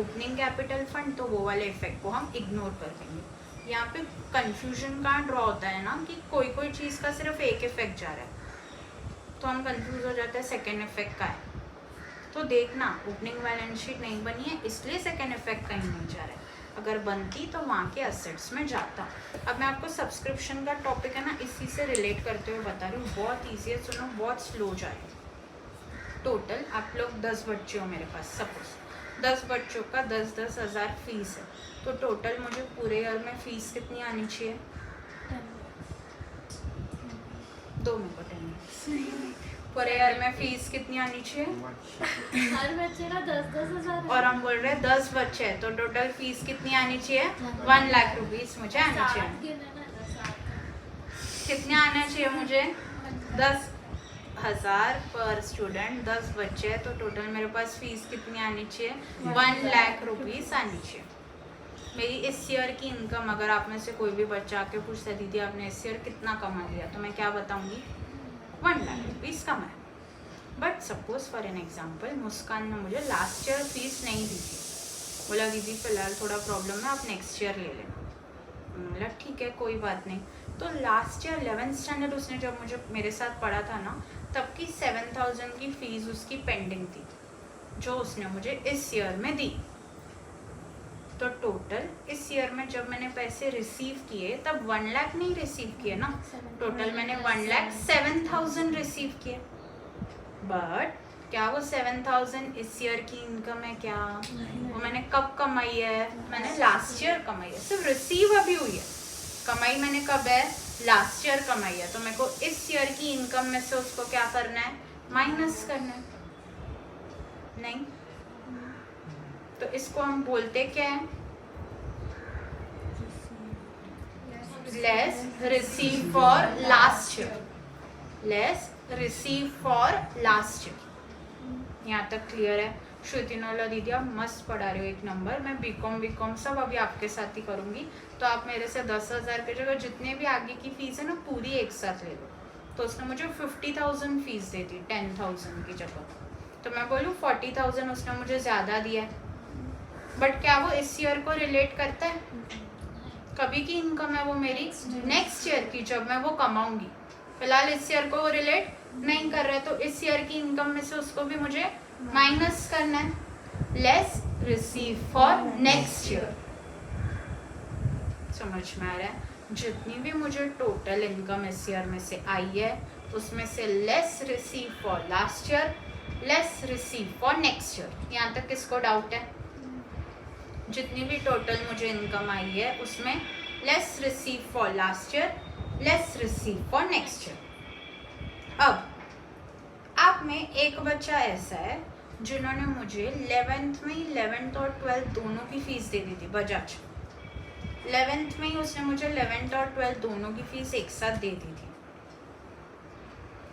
Opening capital fund, तो वो वाले इफेक्ट को हम इग्नोर कर देंगे। यहाँ पे कंफ्यूजन कहाँ ड्रॉ होता है ना कि कोई कोई चीज़ का सिर्फ एक इफेक्ट जा रहा है, तो हम कंफ्यूज हो जाते हैं सेकेंड इफेक्ट का है। तो देखना ओपनिंग बैलेंस शीट नहीं बनी है इसलिए सेकेंड इफेक्ट कहीं नहीं जा रहा है, अगर बनती तो वहाँ के असेट्स में जाता। अब मैं आपको सब्सक्रिप्शन का टॉपिक है ना इसी से रिलेट करते हुए बता रही हूँ, बहुत ईजी है, सुनो, बहुत स्लो जाए। टोटल आप लोग 10 बच्चे हो मेरे पास, सपोज 10 बच्चों का 10-10 हज़ार फीस है, तो टोटल मुझे पूरे ईयर में फीस कितनी आनी चाहिए? 2 में को 10 पूरे ईयर में फीस कितनी आनी चाहिए? हर बच्चे का 10-10 हज़ार, और हम बोल रहे हैं 10 बच्चे हैं तो टोटल फीस कितनी आनी चाहिए? 1 लाख रुपीस मुझे आनी चाहिए। कितने आना चाहिए मुझे? 10,000 पर स्टूडेंट, 10 बच्चे हैं तो टोटल मेरे पास फीस कितनी आनी चाहिए? 1 लाख रुपीस आनी चाहिए। मेरी इस ईयर की इनकम, अगर आप में से कोई भी बच्चा आके पूछता दीदी आपने इस ईयर कितना कमा लिया, तो मैं क्या बताऊंगी? 1 लाख रुपीस कमाए। But suppose for an example Muskan ने मुझे लास्ट ईयर फीस नहीं दी थी, बोला दीदी फिलहाल थोड़ा प्रॉब्लम है आप नेक्स्ट ईयर ले लेना। बोला ठीक है कोई बात नहीं। तो लास्ट ईयर 11th स्टैंडर्ड उसने जब मुझे मेरे साथ पढ़ा था ना, तब की 7,000 की फीस उसकी पेंडिंग थी जो उसने मुझे इस ईयर में दी। तो टोटल इस ईयर में जब मैंने पैसे रिसीव किए तब 1 लाख नहीं रिसीव किए ना, टोटल मैंने 1,07,000 रिसीव किए। बट क्या वो 7,000 इस ईयर की इनकम है? क्या वो मैंने कब कमाई है? मैंने लास्ट ईयर कमाई है, सिर्फ रिसीव अभी हुई है, कमाई मैंने कब है? लास्ट ईयर कमाई है। तो मेरे को इस ईयर की इनकम में से उसको क्या करना है? माइनस करना है। नहीं तो इसको हम बोलते क्या है? Less receive for last year, less receive for last year. यहाँ तक क्लियर है? श्रुतिनोला दीदी आप मस्त पढ़ा रहे हो, एक नंबर। मैं बीकॉम सब अभी आपके साथ ही करूँगी, तो आप मेरे से 10,000 की जगह जितने भी आगे की फीस है ना पूरी एक साथ ले लो। तो उसने मुझे 50,000 फीस दे दी 10,000 की जगह, तो मैं बोलूँ 40,000 उसने मुझे ज़्यादा दिया है। बट क्या वो इस ईयर को रिलेट करता है? कभी की इनकम है वो मेरी, नेक्स्ट ईयर की जब मैं वो कमाऊंगी। फिलहाल इस ईयर को वो रिलेट नहीं कर रहा है, तो इस ईयर की इनकम में से उसको भी मुझे माइनस करना है। Less receive for next year. समझ में आ रहा है? जितनी भी मुझे टोटल इनकम इस ईयर में से आई है उसमें से less receive for last year, less receive for next year. यहाँ तक किसको डाउट है? जितनी भी टोटल मुझे इनकम आई है उसमें less receive for last year, less receive for next year. अब आप में एक बच्चा ऐसा है जिन्होंने मुझे 11th में 11th और 12th दोनों की फीस दे दी थी। बजाज 11th में ही उसने मुझे 11th और 12th दोनों की फीस एक साथ दे दी थी।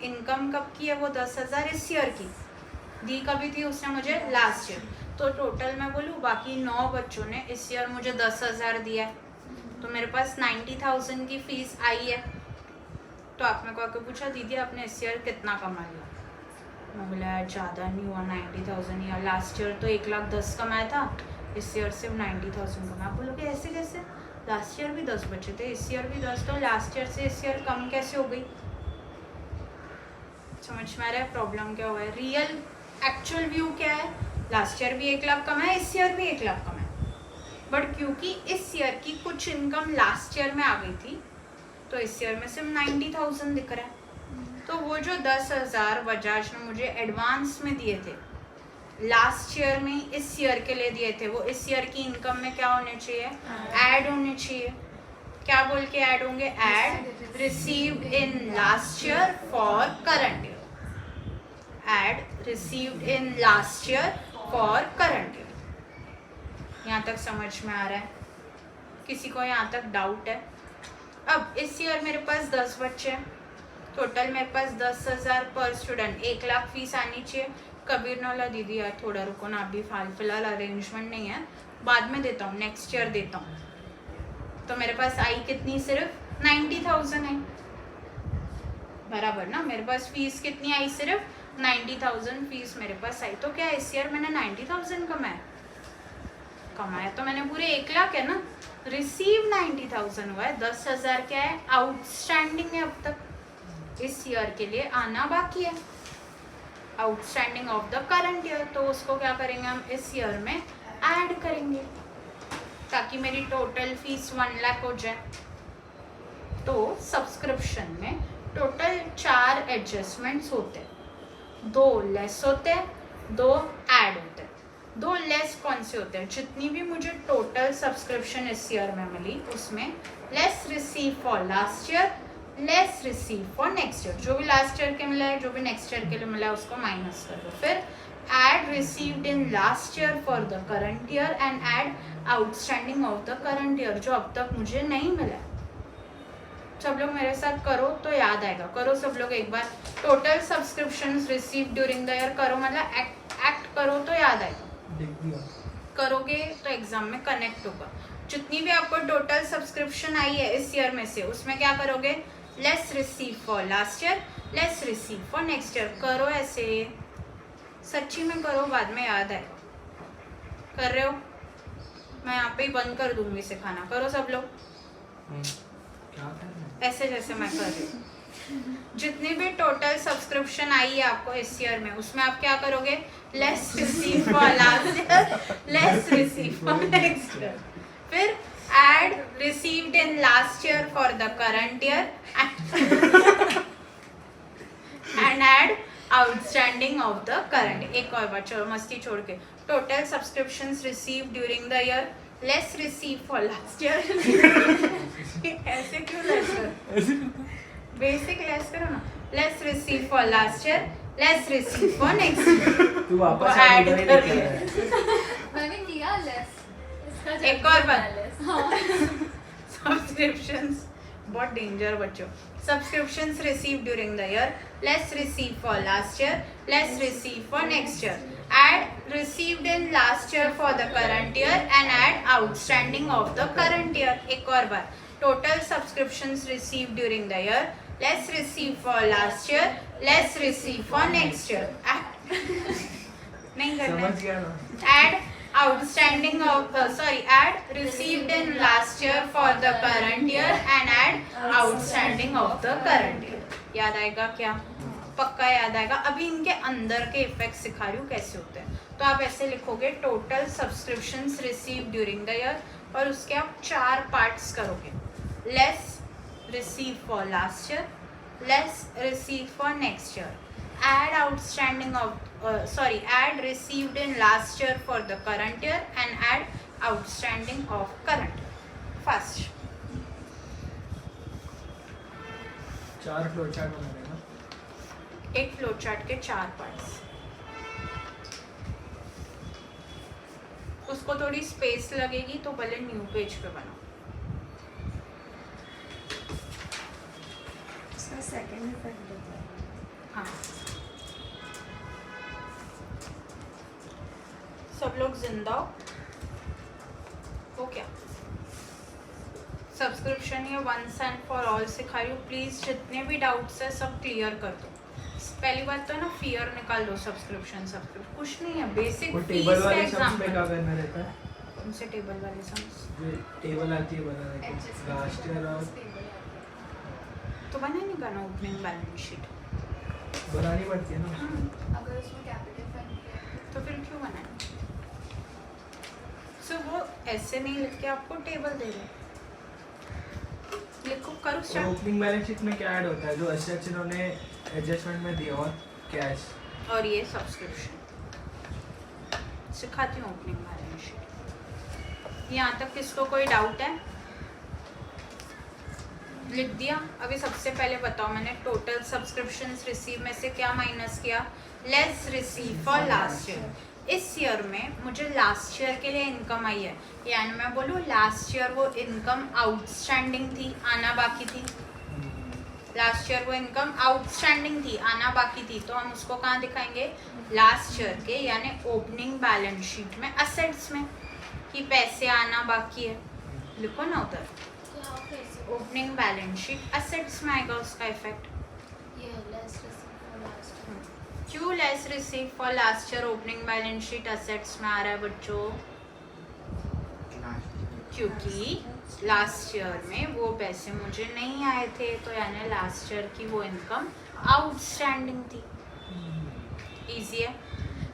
इनकम कब की है वो? 10,000 इस ईयर की दी कभी थी उसने मुझे? Last year. तो टोटल मैं बोलूँ बाकी 9 बच्चों ने इस ईयर मुझे 10,000 दिया है, तो मेरे पास 90,000 की फीस आई है। तो आपने को आके पूछा दीदी आपने इस ईयर कितना कमा लिया? मैं बोला यार ज़्यादा नहीं हुआ 90,000 ही, लास्ट ईयर तो 1,10,000 कमाया था, इस ईयर सिर्फ 90,000 कमाया। आप बोलोगे ऐसे कैसे? लास्ट ईयर भी 10 बचे थे, इस ईयर भी 10, तो लास्ट ईयर से इस ईयर कम कैसे हो गई? समझ में आ रहा है प्रॉब्लम क्या हुआ है? रियल एक्चुअल व्यू क्या है? लास्ट ईयर भी 1 लाख कमाया, इस ईयर भी 1 लाख कमाया, बट क्योंकि इस ईयर की कुछ इनकम लास्ट ईयर में आ गई थी तो इस ईयर में सिर्फ 90,000 दिख रहा है। तो वो जो 10,000 बजाज ने मुझे एडवांस में दिए थे लास्ट ईयर में, इस ईयर के लिए दिए थे, वो इस ईयर की इनकम में क्या होने चाहिए? ऐड होने चाहिए। क्या बोल के ऐड होंगे? Add received in last year for current year, add received in last year for current year. यहाँ तक समझ में आ रहा है? किसी को यहाँ तक डाउट है? अब इस ईयर मेरे पास 10 बच्चे हैं, टोटल मेरे पास 10,000 पर स्टूडेंट, 1 लाख फीस आनी चाहिए। कबीर नौला दीदी यार थोड़ा रुको ना, अभी फिलहाल अरेंजमेंट नहीं है, बाद में देता हूँ, नेक्स्ट ईयर देता हूँ। तो मेरे पास आई कितनी? सिर्फ 90,000 है, बराबर ना? मेरे पास फीस कितनी आई? सिर्फ 90,000 फीस मेरे पास आई। तो क्या इस ईयर मैंने 90,000 कमाया? कमाया, तो मैंने पूरे 1 लाख है ना, रिसीव 90,000 हुआ है, 10,000 क्या है आउटस्टैंडिंग है अब तक इस ईयर के लिए आना बाकी है, outstanding of the current year. तो उसको क्या करेंगे हम इस ईयर में ऐड करेंगे ताकि मेरी टोटल फीस 1 लाख हो जाए। तो सब्सक्रिप्शन में टोटल 4 एडजस्टमेंट्स होते हैं, 2 लेस होते हैं, 2 ऐड होते हैं। 2 लेस कौन से होते हैं, जितनी भी मुझे टोटल सब्सक्रिप्शन इस ईयर में मिली उसमें less receive for last year, less receive for next year, जो भी लास्ट ईयर के मिला है, जो भी नेक्स्ट ईयर के लिए मिला है उसको माइनस कर दो। फिर add received in last year for the current year and add outstanding of the current year जो अब तक मुझे नहीं मिला है। सब लोग मेरे साथ करो तो याद आएगा, करो सब लोग एक बार, total subscriptions receive during the year करो, मतलब एक्ट करो तो याद आएगा, करोगे तो एग्जाम में कनेक्ट होगा। जितनी भी आपको टोटल सब्सक्रिप्शन आई है इस ईयर में से उसमें क्या करोगे, less receive for last year, less receive for next year, करो ऐसे, सच्ची में करो, बाद में याद आएगा। कर रहे हो, मैं यहाँ पे ही बंद कर दूंगी सिखाना, करो सब लोग ऐसे जैसे मैं कर रही हूँ। जितनी भी टोटल सब्सक्रिप्शन आई है आपको इस ईयर में उसमें आप क्या करोगे, less receive for last year, less receive for next year, फिर add received in last year for the current year and add outstanding of the current. एक और बार, चलो मस्ती छोड़ के, total subscriptions receive during the year, less receive for last year ऐसे क्यों लेस करो, बेसिक लेस करो ना, less receive for last year, less receive for next year, तू वापस ऐड उधर ही कर लेके आया। मैंने किया लेस, इसका एक और बार। लेस। हाँ। सब्सक्रिप्शंस बहुत डेंजर बच्चों, subscriptions receive during the year, less receive for last year, less receive for next year, add received in last year for the current year and add outstanding of the current year. एक और बार, total subscriptions receive during the year, less receive for last year, less receive for next year, नहीं करना, समझ गया ना, add outstanding of add received in last year for the current year and add outstanding of the current year। याद आएगा क्या, पक्का याद आएगा। अभी इनके अंदर के इफेक्ट सिखा रही हूँ कैसे होते हैं। तो आप ऐसे लिखोगे, total subscriptions receive during the year, और उसके आप 4 पार्ट्स करोगे, less receive for last year, less receive for next year, add outstanding of add received in last year for the current year and add outstanding of current year. First 4 flow chart बना देना, एक flow chart के 4 parts, उसको थोड़ी space लगेगी तो भले new page पे बनाओ। इसका सेकंड इफेक्ट होता है। हाँ, सब लोग जिंदा हो क्या? सब्सक्रिप्शन ये वंस एंड फॉर ऑल सिखा रही हूँ, प्लीज जितने भी डाउट्स है सब क्लियर कर दो। पहली बात तो ना फियर निकाल दो, सब्सक्रिप्शन कुछ नहीं है, बेसिक वो फीस टेबल का वाले सम्स पे एग्जांपल। क्या करना रहता है, उनसे टेबल वाले सम्स जो टेबल आती है बनाने की, लास्ट ईयर और तो बना नहीं करना, ओपनिंग बैलेंस शीट बनानी पड़ती है ना। अगर उसमें कैपिटल फंड किया तो फिर क्यों बनाए? सो वो ऐसे नहीं लिख के आपको टेबल दे रहे, लिखो, करो और स्टार्ट। ओपनिंग बैलेंस शीट में क्या ऐड होता है, जो एसेट्स इन्होंने एडजस्टमेंट में दिया और कैश, और ये सब्सक्रिप्शन सिखाती हूँ, ओपनिंग बैलेंस शीट। यहाँ तक किसको कोई डाउट है? लिख दिया। अभी सबसे पहले बताओ, मैंने टोटल सब्सक्रिप्शंस रिसीव में से क्या माइनस किया, less receive for last year. इस ईयर में मुझे लास्ट ईयर के लिए इनकम आई है, यानी मैं बोलूँ लास्ट ईयर वो इनकम आउटस्टैंडिंग थी, आना बाकी थी। लास्ट ईयर वो इनकम आउटस्टैंडिंग थी, आना बाकी थी, तो हम उसको कहाँ दिखाएंगे, लास्ट ईयर के यानी ओपनिंग बैलेंस शीट में, असेट्स में, कि पैसे आना बाकी है, लिखो ना उधर। क्या कैसे ओपनिंग बैलेंस शीट असेट्स में आएगा उसका इफेक्ट। ये लेस रिसीव फॉर लास्ट क्यों less receive for last year opening balance sheet assets में आ रहा है बच्चों? क्योंकि लास्ट ईयर में वो पैसे मुझे नहीं आए थे, तो यानी लास्ट ईयर की वो इनकम आउटस्टैंडिंग थी। इजी है।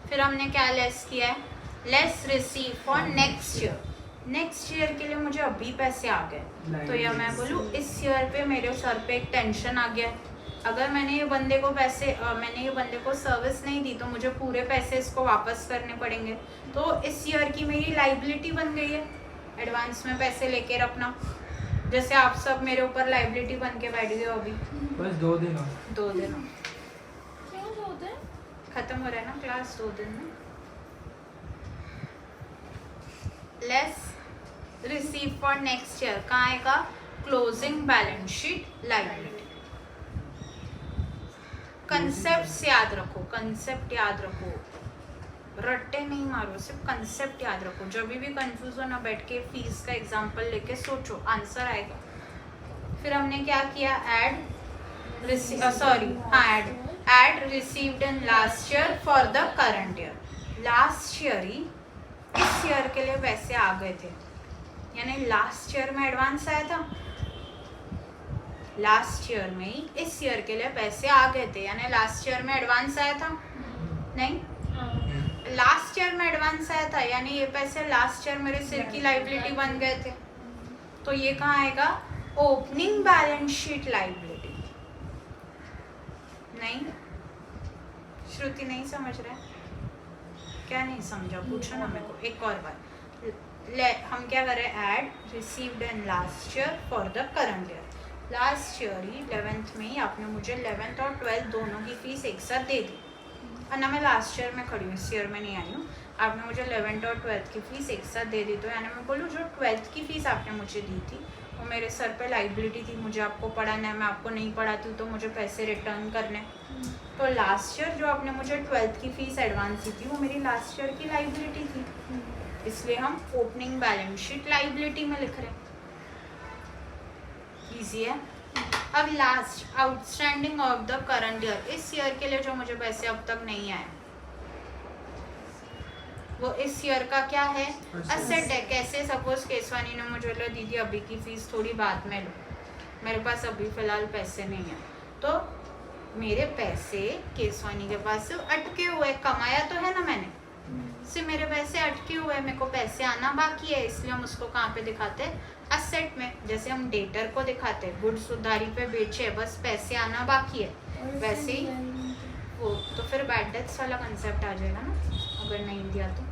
फिर हमने क्या लेस किया है, less receive for next year. Next year के लिए मुझे अभी पैसे आ गए, तो या मैं बोलूँ इस ईयर पे मेरे सर पे एक टेंशन आ गया है। अगर मैंने ये बंदे को सर्विस नहीं दी तो मुझे पूरे पैसे इसको वापस करने पड़ेंगे, तो इस ईयर की मेरी लाइबिलिटी बन गई है एडवांस में पैसे लेके रखना। जैसे आप सब मेरे ऊपर लाइबिलिटी बन के बैठ गए हो अभी। बस 2 दिन हो। 2 दिन हो। क्यों होते हैं? खत्म हो रहा है ना क्लास 2 दिन में। Less receive for next year कहाँ आएगा, closing balance sheet liability. Concept याद रखो, कंसेप्ट याद रखो, रट्टे नहीं मारो, सिर्फ कंसेप्ट याद रखो। जब भी कंफ्यूज हो ना, बैठ के फीस का एग्जांपल लेके सोचो, आंसर आएगा। फिर हमने क्या किया, add received in last year for the current year. Last year ही इस ईयर के लिए पैसे आ गए थे, यानी लास्ट ईयर में एडवांस आया था, लास्ट ईयर में ही इस ईयर के लिए पैसे आ गए थे, यानी लास्ट ईयर में एडवांस आया था। नहीं, लास्ट ईयर में एडवांस आया था, यानी ये पैसे लास्ट ईयर मेरे सिर की लाइबिलिटी बन गए थे, तो ये कहाँ आएगा, ओपनिंग बैलेंस शीट लाइबिलिटी। नहीं, श्रुति नहीं समझ रहा है क्या, नहीं समझा, पूछो ना मेरे को एक और बार। हम क्या करें, add received in last year for the current year. Last year he 11th में ही आपने मुझे 11th और 12th दोनों की फीस एक साथ दे दी, और ना मैं लास्ट ईयर में खड़ी हूँ, इस ईयर में नहीं आई हूँ। आपने मुझे 11th और 12th की फीस एक साथ दे दी, तो यानी मैं बोलूँ जो 12th की फीस आपने मुझे दी थी वो मेरे सर पे लाइबिलिटी थी, मुझे आपको पढ़ाना है, मैं आपको नहीं पढ़ाती हूँ तो मुझे पैसे रिटर्न करने। तो लास्ट ईयर जो आपने मुझे 12th की फीस एडवांस दी थी वो मेरी लास्ट ईयर की लाइबिलिटी थी, इसलिए हम ओपनिंग बैलेंस शीट लाइबिलिटी में लिख रहे हैं। इजी है। अब last outstanding of the current year, इस ईयर के लिए जो मुझे पैसे अब तक नहीं आए वो इस ईयर का क्या है, असेट है। कैसे, सपोज केसवानी ने मुझे बोला दीदी अभी की फीस थोड़ी बाद में लो, मेरे पास अभी फिलहाल पैसे नहीं है, तो मेरे पैसे केसवानी के पास अटके हुए, कमाया तो है ना मैंने, से मेरे पैसे अटके हुए, मेरे को पैसे आना बाकी है, इसलिए हम उसको कहाँ पे दिखाते हैं, असेट में। जैसे हम डेटर को दिखाते हैं, गुड्स उधारी पे बेचे, बस पैसे आना बाकी है, वैसे ही वो तो फिर बैड डेट्स वाला कंसेप्ट आ जाएगा ना, अगर नहीं दिया तो।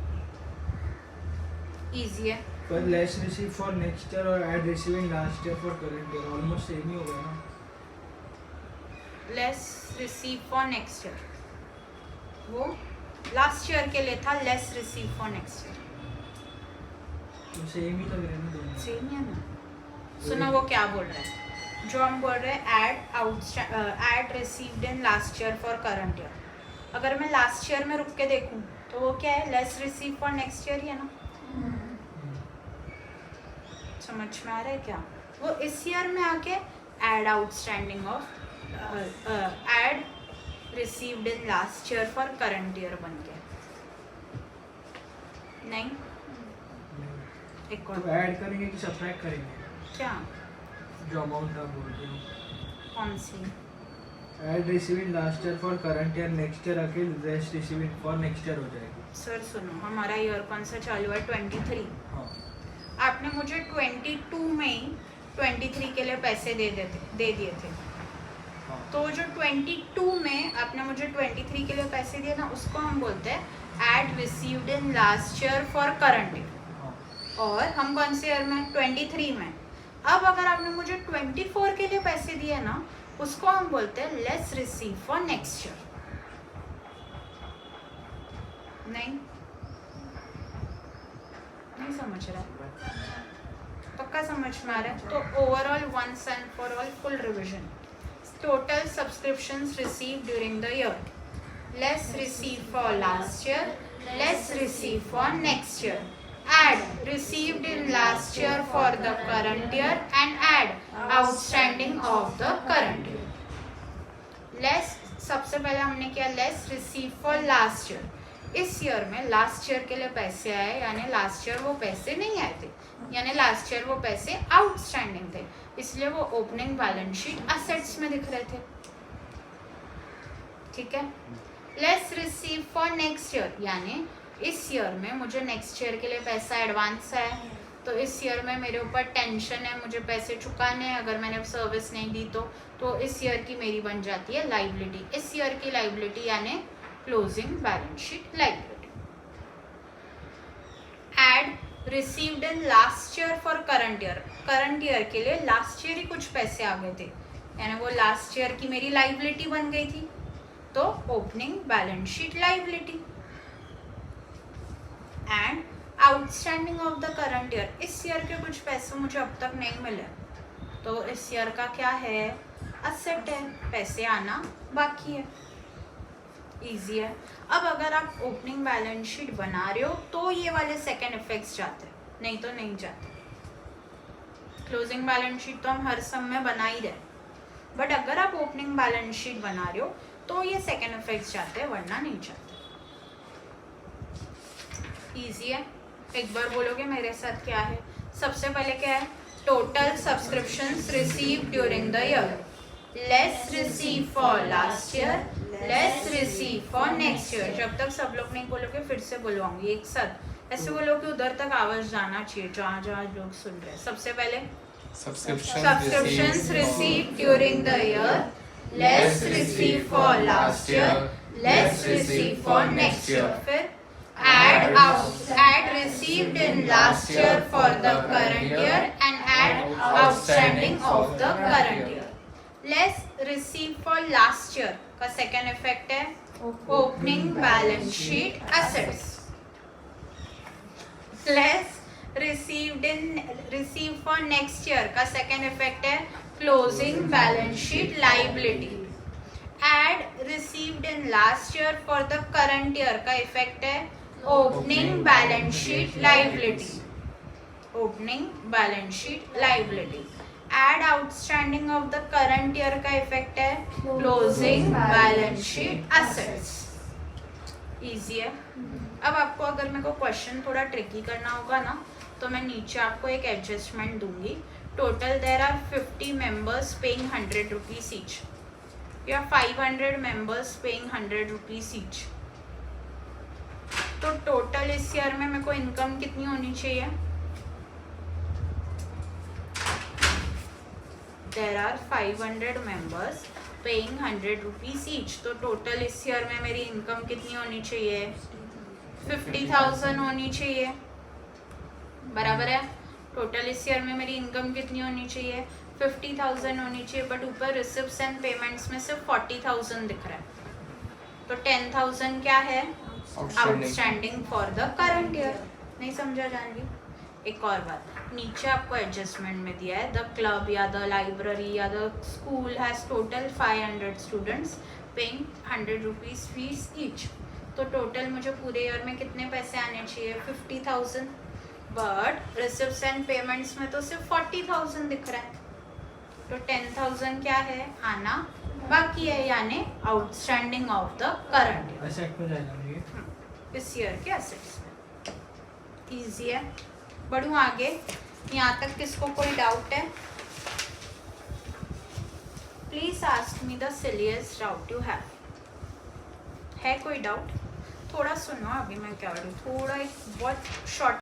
इजी है। पर less receive for next year और add receiving last year for current year almost same ही हो गया ना। Less receive for next year वो लास्ट ईयर के लिए था, less receive for next year तो सेम ही लग रहे हैं ना दोनों। सेम ही है ना। सुनो वो क्या बोल रहा है, जो हम बोल रहे हैं add received in last year for current year, अगर मैं लास्ट ईयर में रुक के देखूं तो वो क्या है, less receive for next year ही है ना। समझ में आ रहा है क्या, वो इस ईयर में आके add outstanding of add received in last year for current year बन गया। नहीं, एक और तो ऐड करेंगे कि सब्ट्रैक्ट करेंगे, क्या, जो अमाउंट आप बोल रहे हो। कौन सी, add receiving last year for current year, next year आके less receiving for next year हो जाएगी। सर सुनो, हमारा ईयर कौन सा चालू है, 23। हाँ, आपने मुझे 22 में ही 23 के लिए पैसे दे दिए थे, हाँ। तो जो 22 में आपने मुझे 23 के लिए पैसे दिए ना, उसको हम बोलते हैं add received in last year for current year. और हम कौन से ईयर में, 23 में। अब अगर आपने मुझे 24 के लिए पैसे दिए ना, उसको हम बोलते हैं less receive for next year. नहीं समझ रहा है, पक्का समझ में आ रहा है। तो overall once and for all full revision, total subscriptions received during the year, less receive for last year, less receive for next year, add received in last year for the current year and add outstanding of the current year. Less, सबसे पहले हमने किया less receive for last year, इस year में last year के लिए पैसे आए, यानी लास्ट ईयर वो पैसे नहीं आए थे, यानी लास्ट ईयर वो पैसे आउटस्टैंडिंग थे, इसलिए वो ओपनिंग बैलेंस शीट असेट्स में दिख रहे थे। ठीक है। Less receive for next year, यानी इस ईयर में मुझे नेक्स्ट ईयर के लिए पैसा एडवांस है, तो इस ईयर में मेरे ऊपर टेंशन है, मुझे पैसे चुकाने हैं, अगर मैंने सर्विस नहीं दी तो इस ईयर की मेरी बन जाती है लाइबिलिटी। इस ईयर की लाइबिलिटी यानी closing balance sheet liability. Add received in last year for current year, current year के लिए लास्ट ईयर ही कुछ पैसे आ गए थे, यानी वो लास्ट ईयर की मेरी लाइबिलिटी बन गई थी, तो opening balance sheet liability. And outstanding of the current year, इस ईयर के कुछ पैसे मुझे अब तक नहीं मिले, तो इस ईयर का क्या है, असेट है, पैसे आना बाकी है। इजी है। अब अगर आप ओपनिंग बैलेंस शीट बना रहे हो तो ये वाले सेकेंड इफेक्ट्स जाते हैं, नहीं तो नहीं जाते। क्लोजिंग बैलेंस शीट तो हम हर सम में बना ही रहे, बट अगर आप ओपनिंग बैलेंस शीट बना रहे हो तो ये सेकेंड इफेक्ट्स जाते हैं, वरना नहीं जाते। इजी है। एक बार बोलोगे मेरे साथ क्या है। सबसे पहले क्या है, total subscriptions receive during the year, less receive for last year, less receive for next year. जब तक सब लोग नहीं बोलोगे फिर से बुलवाऊंगी एक साथ, ऐसे बोलो कि उधर तक आवाज जाना चाहिए जहाँ जहाँ लोग सुन रहे हैं। सबसे पहले subscriptions receive during the year, less receive for last year, less receive for next year. फिर add received in last year for the current year and add outstanding of the current year. Less received for last year का second effect है opening balance sheet assets. Less received for next year का second effect है closing balance sheet liability. Add received in last year for the current year का effect है opening balance sheet liability. Opening balance sheet liability. Add outstanding of the current year का effect है closing balance sheet assets. Easy है। अब आपको अगर मेरे को क्वेश्चन थोड़ा ट्रिकी करना होगा ना, तो मैं नीचे आपको एक एडजस्टमेंट दूंगी। Total there are 50 members paying 100 rupees each. You have 500 members paying 100 rupees each. तो टोटल इस ईयर में मेरे को इनकम कितनी होनी चाहिए, there are 500 members paying 100 rupees each, तो टोटल इस ईयर में मेरी इनकम कितनी होनी चाहिए, 50,000 होनी चाहिए। बराबर है। टोटल इस ईयर में मेरी इनकम कितनी होनी चाहिए, 50,000 होनी चाहिए, बट ऊपर रिसिप्ट्स एंड पेमेंट्स में सिर्फ 40,000 दिख रहा है, तो 10,000 क्या है, outstanding for the current year. नहीं समझा जानवी। एक और बात, नीचे आपको एडजस्टमेंट में दिया है द क्लब या द लाइब्रेरी या the school has total 500 students paying 100 rupees fees each, तो टोटल मुझे पूरे ईयर में कितने पैसे आने चाहिए, 50,000, बट रिसिप्ट्स एंड पेमेंट्स में तो सिर्फ 40,000 दिख रहा है, तो 10,000 क्या है, आना बाकी है, यानी outstanding of the current year, asset में जाएगा ये इस ईयर के एसेट्स में। इजी है। बढ़ूँ आगे, यहाँ तक किसको कोई डाउट है, please ask me the silliest doubt you have. है कोई डाउट? थोड़ा सुनो अभी मैं क्या करूँ, थोड़ा एक बहुत शॉर्ट